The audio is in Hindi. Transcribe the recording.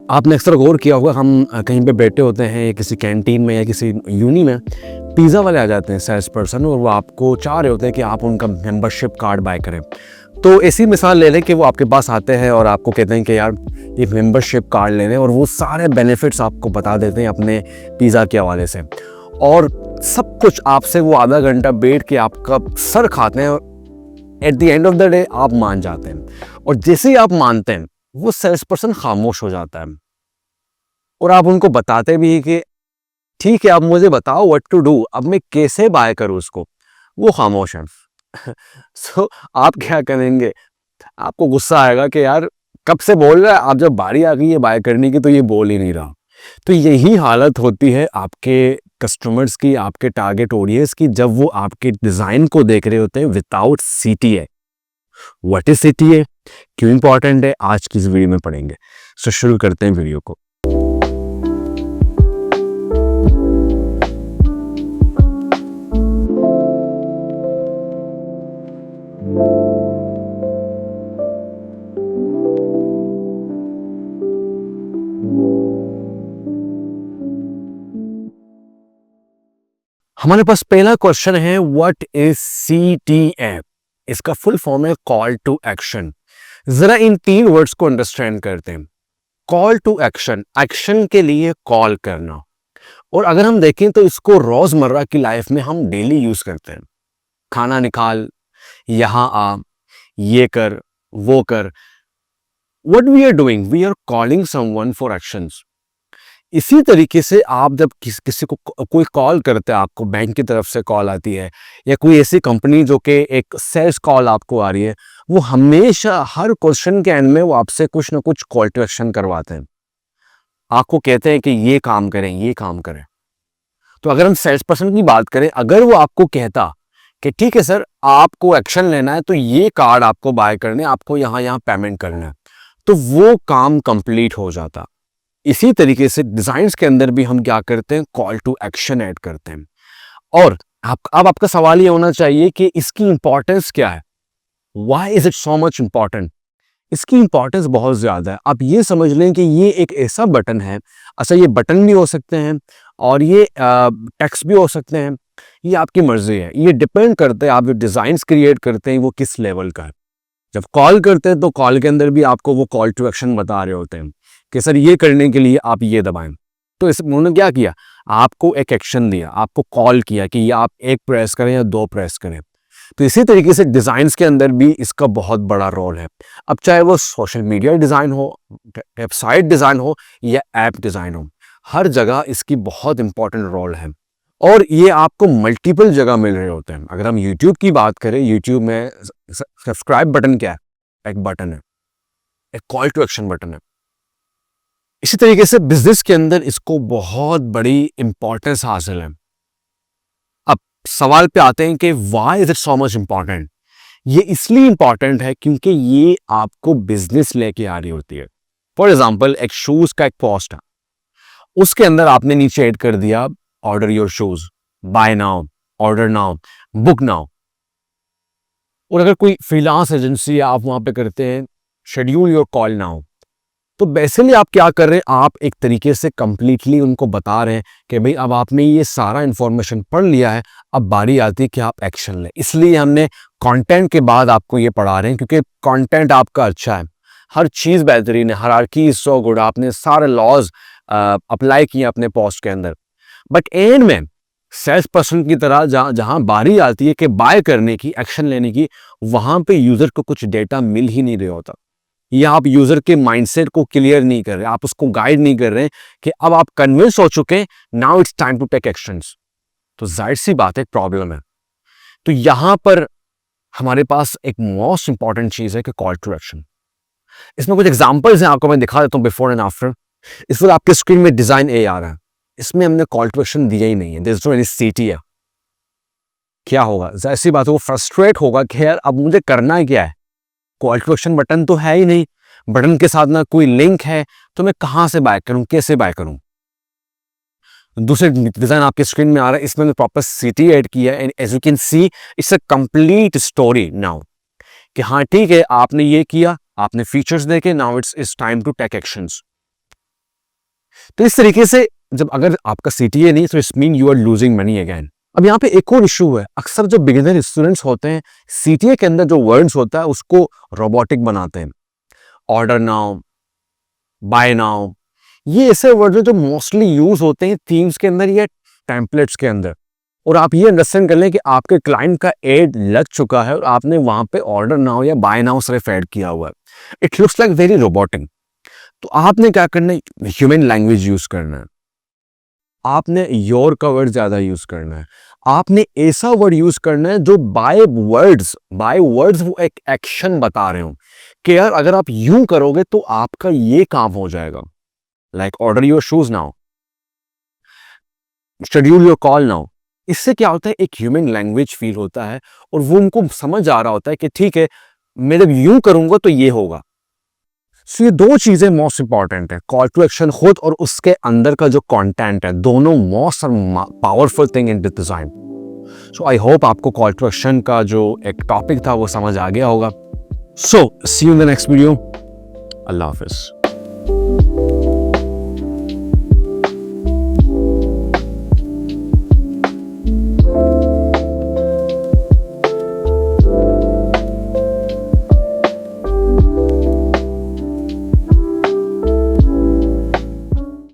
आपने अक्सर गौर किया होगा, हम कहीं पे बैठे होते हैं या किसी कैंटीन में या किसी यूनी में, पिज़्ज़ा वाले आ जाते हैं सेल्स पर्सन, और वो आपको चाह रहे होते हैं कि आप उनका मेंबरशिप कार्ड बाय करें। तो ऐसी मिसाल ले लें कि वो आपके पास आते हैं और आपको कहते हैं कि यार ये मेंबरशिप कार्ड ले लें, और वो सारे बेनिफिट्स आपको बता देते हैं अपने पिज़्ज़ा के हवाले से, और सब कुछ आपसे वो आधा घंटा बैठ के आपका सर खाते हैं, और at the end of the day आप मान जाते हैं। और जैसे ही आप मानते हैं वो सेल्स पर्सन खामोश हो जाता है, और आप उनको बताते भी हैं कि ठीक है, आप मुझे बताओ व्हाट टू डू, अब मैं कैसे बाय करूं उसको। वो खामोश है। सो आप क्या करेंगे? आपको गुस्सा आएगा कि यार कब से बोल रहा है, आप जब बारी आ गई है बाय करने की तो ये बोल ही नहीं रहा। तो यही हालत होती है आपके कस्टमर्स की, आपके टारगेट ऑडियंस की, जब वो आपके डिजाइन को देख रहे होते हैं without CTA. What is CTA, क्यों इंपॉर्टेंट है, आज की इस वीडियो में पढ़ेंगे। सो शुरू करते हैं वीडियो को। हमारे पास पहला क्वेश्चन है, व्हाट इज सीटीए? इसका फुल फॉर्म है कॉल टू एक्शन। जरा इन तीन वर्ड्स को अंडरस्टैंड करते हैं। कॉल टू एक्शन, एक्शन के लिए कॉल करना। और अगर हम देखें तो इसको रोजमर्रा की लाइफ में हम डेली यूज करते हैं। खाना निकाल, यहां आ, ये कर, वो कर। What we are doing, we are calling someone for actions. इसी तरीके से आप जब किसी को कोई कॉल करते हैं, आपको बैंक की तरफ से कॉल आती है, या कोई ऐसी कंपनी जो कि एक सेल्स कॉल आपको आ रही है, वो हमेशा हर क्वेश्चन के एंड में वो आपसे कुछ ना कुछ कॉल टू एक्शन करवाते हैं। आपको कहते हैं कि ये काम करें, ये काम करें। तो अगर हम सेल्स पर्सन की बात करें, अगर वो आपको कहता कि ठीक है सर, आपको एक्शन लेना है तो ये कार्ड आपको बाय करने, आपको यहाँ यहाँ पेमेंट करना है, तो वो काम कंप्लीट हो जाता। इसी तरीके से डिजाइन्स के अंदर भी हम क्या करते हैं, कॉल टू एक्शन ऐड करते हैं। और अब आपका सवाल ये होना चाहिए कि इसकी इंपॉर्टेंस क्या है, why is it so much important? इसकी इंपॉर्टेंस बहुत ज्यादा है। आप ये समझ लें कि ये एक ऐसा बटन है, अच्छा ये बटन भी हो सकते हैं और ये टेक्स्ट भी हो सकते हैं, ये आपकी मर्जी है। ये डिपेंड करता है आप जो डिजाइन्स क्रिएट करते हैं वो किस लेवल का है। जब कॉल करते हैं तो कॉल के अंदर भी आपको वो कॉल टू एक्शन बता रहे होते हैं कि सर ये करने के लिए आप ये दबाएं। तो इस उन्होंने क्या किया, आपको एक एक्शन दिया, आपको कॉल किया कि ये आप एक प्रेस करें या दो प्रेस करें। तो इसी तरीके से डिजाइन्स के अंदर भी इसका बहुत बड़ा रोल है। अब चाहे वो सोशल मीडिया डिजाइन हो, वेबसाइट डिजाइन हो या ऐप डिजाइन हो, हर जगह इसकी बहुत इंपॉर्टेंट रोल है। और ये आपको मल्टीपल जगह मिल रहे होते हैं। अगर हम यूट्यूब की बात करें, यूट्यूब में सब्सक्राइब बटन क्या है, एक बटन है, एक कॉल टू एक्शन बटन है। इसी तरीके से बिजनेस के अंदर इसको बहुत बड़ी इंपॉर्टेंस हासिल है। अब सवाल पे आते हैं कि why is it so much important? ये इसलिए इंपॉर्टेंट है क्योंकि ये आपको बिजनेस लेके आ रही होती है। फॉर एग्जाम्पल, एक शूज का एक पोस्ट है, उसके अंदर आपने नीचे ऐड कर दिया order your shoes, buy now, order now, book now. और अगर कोई फ्रीलांस एजेंसी आप वहां पे करते हैं शेड्यूल योर कॉल नाउ, तो बेसिकली आप क्या कर रहे हैं, आप एक तरीके से कंप्लीटली उनको बता रहे हैं कि भाई अब आपने ये सारा इंफॉर्मेशन पढ़ लिया है, अब बारी आती है कि आप एक्शन लें। इसलिए हमने कंटेंट के बाद आपको ये पढ़ा रहे हैं, क्योंकि कंटेंट आपका अच्छा है, हर चीज़ बेहतरीन है, हायरार्की इज सो गुड, आपने सारे लॉज अप्लाई किए अपने पोस्ट के अंदर। बट एंड में सेल्स पर्सन की तरह जहां बारी आती है कि बाय करने की, एक्शन लेने की, वहां पे यूजर को कुछ डेटा मिल ही नहीं रहा होता, या आप यूजर के माइंडसेट को क्लियर नहीं कर रहे, आप उसको गाइड नहीं कर रहे कि अब आप कन्विंस हो चुके, now it's time to take actions. तो जाहिर सी बात है, प्रॉब्लम है। तो यहां पर हमारे पास एक मोस्ट इंपॉर्टेंट चीज है कि कॉल टू एक्शन। इसमें कुछ एग्जांपल्स हैं, आपको मैं दिखा देता हूं बिफोर एंड आफ्टर। इस वक्त आपके स्क्रीन में डिजाइन ए आ रहा है, इसमें हमने कॉल टू एक्शन दिया ही नहीं है, देयर इज नो एनी सीटी है। क्या होगा, जाहिर सी बात है वो फ्रस्ट्रेट होगा कि यार अब मुझे करना क्या है, कॉल टू एक्शन बटन तो है ही नहीं, बटन के साथ ना कोई लिंक है, तो मैं कहां से बाय करूं, कैसे बाय करूं। दूसरे डिजाइन आपके स्क्रीन में आ रहा है, इसमें मैंने प्रॉपर सिटी ऐड किया है, and as you can see it's a complete story now, कि हाँ ठीक है आपने ये किया, आपने फीचर्स देखे, now it's time to take actions. तो इस तरीके से जब अगर आपका CTA नहीं तो it's mean you are losing money again. अब यहाँ पे एक और इशू है, अक्सर जो बिगिनर स्टूडेंट्स होते हैं CTA के अंदर जो वर्ड्स होता है उसको रोबोटिक बनाते हैं। ऑर्डर नाउ, बाय नाउ, ये ऐसे वर्ड हैं जो मोस्टली यूज होते हैं थीम्स के अंदर या टेम्पलेट्स के अंदर। और आप ये अंडरस्टैंड कर लें कि आपके क्लाइंट का एड लग चुका है और आपने वहां पे ऑर्डर नाउ या बाय नाउ सिर्फ ऐड किया हुआ है। It looks like very robotic. तो आपने क्या करना है, ह्यूमन लैंग्वेज यूज करना है, आपने योर का वर्ड ज्यादा यूज करना है, आपने ऐसा वर्ड यूज करना है जो बाय वर्ड्स वो एक एक्शन बता रहे हो कि यार अगर आप यूं करोगे तो आपका ये काम हो जाएगा। Like order your shoes now, schedule your call now. इससे क्या होता है, एक ह्यूमन लैंग्वेज फील होता है और वो उनको समझ आ रहा होता है कि ठीक है मैं जब यूं करूंगा तो ये होगा। सो ये दो चीजें मोस्ट इंपॉर्टेंट है, कॉल टू एक्शन खुद और उसके अंदर का जो कंटेंट है, दोनों most powerful thing in design. So I hope आपको कॉल टू एक्शन का जो एक टॉपिक था वो समझ आ गया होगा। So see you in the next video. अल्लाह हाफिज।